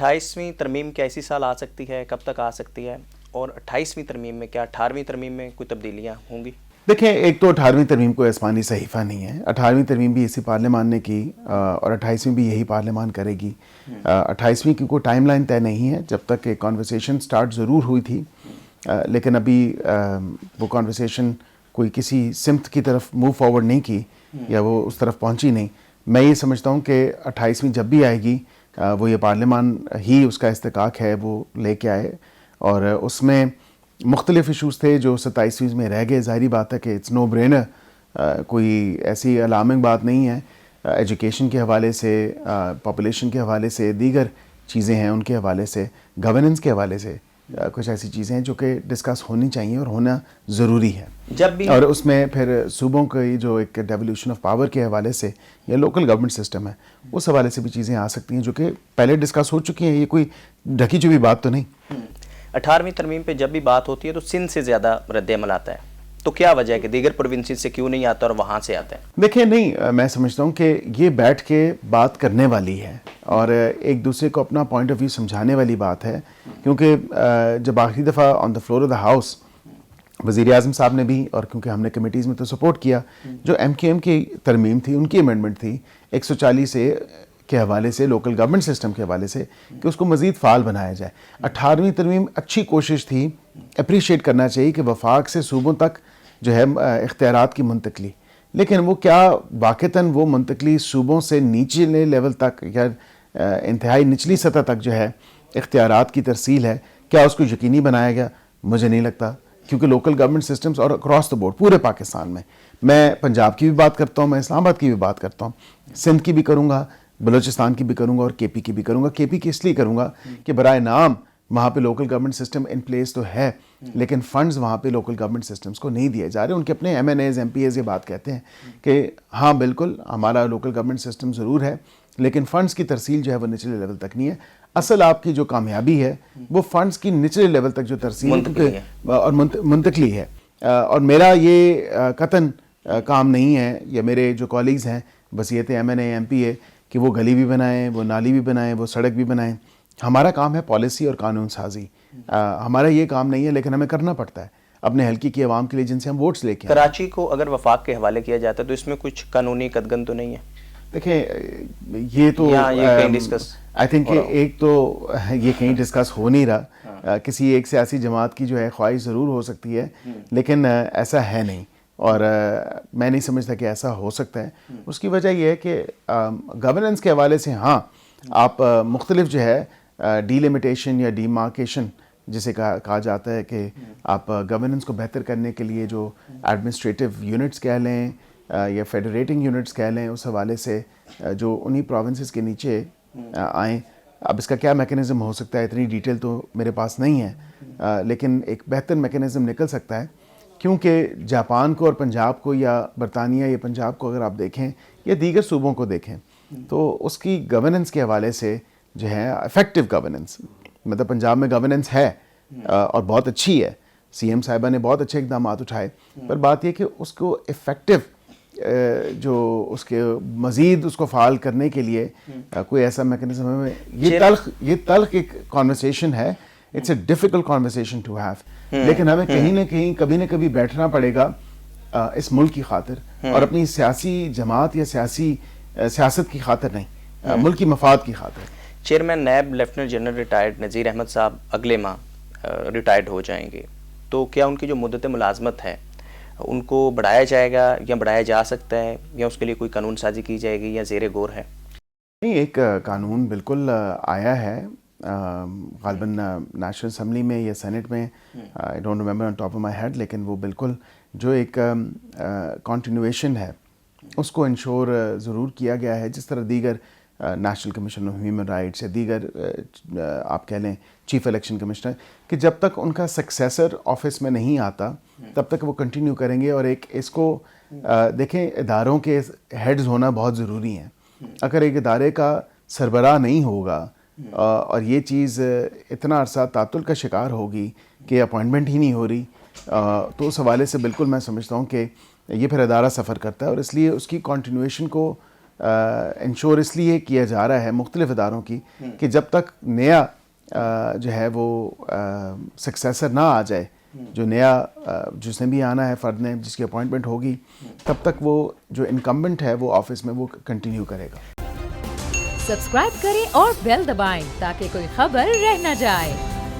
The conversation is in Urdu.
28ویں ترمیم کیا اسی سال آ سکتی ہے؟ کب تک آ سکتی ہے؟ اور 28ویں ترمیم میں کیا 18ویں ترمیم میں کوئی تبدیلیاں ہوں گی؟ دیکھیں، ایک تو 18ویں ترمیم کوئی آسمانی صحیفہ نہیں ہے. 18ویں ترمیم بھی اسی پارلیمان نے کی اور 28ویں بھی یہی پارلیمان کرے گی. 28ویں کی کوئی ٹائم لائن طے نہیں ہے. جب تک ایک کانورسیشن سٹارٹ ضرور ہوئی تھی لیکن ابھی وہ کانورسیشن کوئی کسی سمت کی طرف موو فارورڈ نہیں کی یا وہ اس طرف پہنچی نہیں. میں یہ سمجھتا ہوں کہ 28ویں جب بھی آئے گی وہ یہ پارلیمان ہی اس کا استحقاق ہے وہ لے کے آئے. اور اس میں مختلف ایشوز تھے جو 27ویں میں رہ گئے. ظاہری بات ہے کہ اٹس نو برینر, کوئی ایسی الارمنگ بات نہیں ہے. ایجوکیشن کے حوالے سے, پاپولیشن کے حوالے سے, دیگر چیزیں ہیں ان کے حوالے سے, گورننس کے حوالے سے کچھ ایسی چیزیں ہیں جو کہ ڈسکس ہونی چاہیے اور ہونا ضروری ہے. جب بھی اور اس میں پھر صوبوں کی جو ایک ڈیولیوشن آف پاور کے حوالے سے یا لوکل گورنمنٹ سسٹم ہے اس حوالے سے بھی چیزیں آ سکتی ہیں جو کہ پہلے ڈسکس ہو چکی ہیں. یہ کوئی ڈھکی چھپی بات تو نہیں. 18ویں ترمیم پہ جب بھی بات ہوتی ہے تو سندھ سے زیادہ رد عمل آتا ہے, تو کیا وجہ ہے کہ دیگر پروونسز سے کیوں نہیں آتا اور وہاں سے آتا ہے؟ دیکھیں, نہیں, میں سمجھتا ہوں کہ یہ بیٹھ کے بات کرنے والی ہے اور ایک دوسرے کو اپنا پوائنٹ آف ویو سمجھانے والی بات ہے. کیونکہ جب آخری دفعہ on the floor of the house وزیر اعظم صاحب نے بھی, اور کیونکہ ہم نے کمیٹیز میں تو سپورٹ کیا, جو ایم کیو ایم کی ترمیم تھی ان کی امینڈمنٹ تھی 140 کے حوالے سے, لوکل گورنمنٹ سسٹم کے حوالے سے, کہ اس کو مزید فعال بنایا جائے. 18ویں ترمیم اچھی کوشش تھی, اپریشیٹ کرنا چاہیے کہ وفاق سے صوبوں تک جو ہے اختیارات کی منتقلی, لیکن وہ کیا واقعتاً وہ منتقلی صوبوں سے نیچلے لیول تک یا انتہائی نچلی سطح تک جو ہے اختیارات کی ترسیل ہے, کیا اس کو یقینی بنایا گیا؟ مجھے نہیں لگتا. کیونکہ لوکل گورنمنٹ سسٹمز اور اکراس دا بورڈ پورے پاکستان میں پنجاب کی بھی بات کرتا ہوں, میں اسلام آباد کی بھی بات کرتا ہوں, سندھ کی بھی کروں گا, بلوچستان کی بھی کروں گا اور کے پی کی بھی کروں گا. کے پی کی اس لیے کروں گا کہ برائے نام وہاں پہ local government system in place تو ہے لیکن فنڈز وہاں پہ لوکل گورنمنٹ سسٹمز کو نہیں دیے جا رہے. ان کے اپنے MNAs, MPAs یہ بات کہتے ہیں کہ ہاں بالکل ہمارا لوکل گورنمنٹ سسٹم ضرور ہے لیکن فنڈز کی ترسیل جو ہے وہ نچلے لیول تک نہیں ہے. اصل آپ کی جو کامیابی ہے وہ فنڈز کی نچلے لیول تک جو ترسیل اور منتقلی ہے. اور میرا یہ قطعاً کام نہیں ہے, یا میرے جو کالیگز ہیں وصیت ایم این اے, ایم پی اے, کہ وہ گلی بھی بنائیں, وہ نالی بھی بنائیں, وہ سڑک بھی بنائیں. ہمارا کام ہے پالیسی اور قانون سازی. ہمارا یہ کام نہیں ہے لیکن ہمیں کرنا پڑتا ہے اپنے حلقے کی عوام کے لیے جن سے ہم ووٹس لے کے آئے. کراچی کو اگر وفاق کے حوالے کیا جاتا ہے تو اس میں کچھ قانونی قدغن تو نہیں ہے؟ دیکھیں, یہ تو آئی تھنک ایک تو یہ کہیں ڈسکس ہو نہیں رہا. کسی ایک سیاسی جماعت کی جو ہے خواہش ضرور ہو سکتی ہے لیکن ایسا ہے نہیں, اور میں نہیں سمجھتا کہ ایسا ہو سکتا ہے. اس کی وجہ یہ ہے کہ گورننس کے حوالے سے ہاں آپ مختلف جو ہے ڈیلیمیٹیشن یا ڈیمارکیشن جسے کہا جاتا ہے کہ آپ گورننس کو بہتر کرنے کے لیے جو ایڈمنسٹریٹو یونٹس کہہ لیں یا فیڈریٹنگ یونٹس کہہ لیں, اس حوالے سے جو انہی پروونسز کے نیچے آئیں. اب اس کا کیا میکینزم ہو سکتا ہے اتنی ڈیٹیل تو میرے پاس نہیں ہے لیکن ایک بہتر میکینزم نکل سکتا ہے. کیونکہ جاپان کو اور پنجاب کو یا برطانیہ یا پنجاب کو اگر آپ دیکھیں یا دیگر صوبوں کو دیکھیں تو اس کی گورننس کے حوالے سے جو ہے افیکٹو گورننس, مطلب پنجاب میں گورننس ہے اور بہت اچھی ہے, سی ایم صاحبہ نے بہت اچھے اقدامات اٹھائے, پر بات یہ کہ اس کو افیکٹو جو اس کے مزید اس کو فعال کرنے کے لیے کوئی ایسا میکینزم ہے. یہ تلخ ایک کانورسیشن ہے, it's a difficult conversation to have, لیکن ہمیں کہیں نہ کہیں کبھی نہ کبھی بیٹھنا پڑے گا اس ملک کی خاطر اور اپنی سیاسی جماعت یا سیاست کی خاطر نہیں, ملک کی مفاد کی خاطر. Chairman NAB lieutenant general retired Nazir Ahmed sahib اگلے ماہ ریٹائرڈ ہو جائیں گے, تو کیا ان کی جو مدت ملازمت ہے ان کو بڑھایا جائے گا یا بڑھایا جا سکتا ہے, یا اس کے لیے کوئی قانون سازی کی جائے گی یا زیر غور ہے؟ نہیں, ایک قانون بالکل آیا ہے غالباً نیشنل اسمبلی میں یا سینٹ میں, I don't remember on top of my head, لیکن وہ بالکل جو ایک کنٹینویشن ہے اس کو انشور ضرور کیا گیا ہے, جس طرح دیگر national commission of human rights یا دیگر آپ کہہ لیں چیف الیکشن کمشنر, کہ جب تک ان کا سکسیسر آفس میں نہیں آتا تب تک وہ کنٹینیو کریں گے. اور ایک اس کو دیکھیں, اداروں کے ہیڈز ہونا بہت ضروری ہیں. اگر ایک ادارے کا سربراہ نہیں ہوگا اور یہ چیز اتنا عرصہ تعطل کا شکار ہوگی کہ اپوائنٹمنٹ ہی نہیں ہو رہی, تو اس حوالے سے بالکل میں سمجھتا ہوں کہ یہ پھر ادارہ سفر کرتا ہے, اور اس لیے اس کی کنٹینویشن کو انشور اس لیے کیا جا رہا ہے مختلف اداروں کی کہ جب تک نیا جو ہے وہ سکسیسر نہ آ جائے، جو نیا جس نے بھی آنا ہے فرد نے، جس کی اپوائنٹمنٹ ہوگی، تب تک وہ جو انکمبنٹ ہے وہ آفس میں وہ کنٹینیو کرے گا۔ سبسکرائب کریں اور بیل دبائیں تاکہ کوئی خبر رہ نہ جائے۔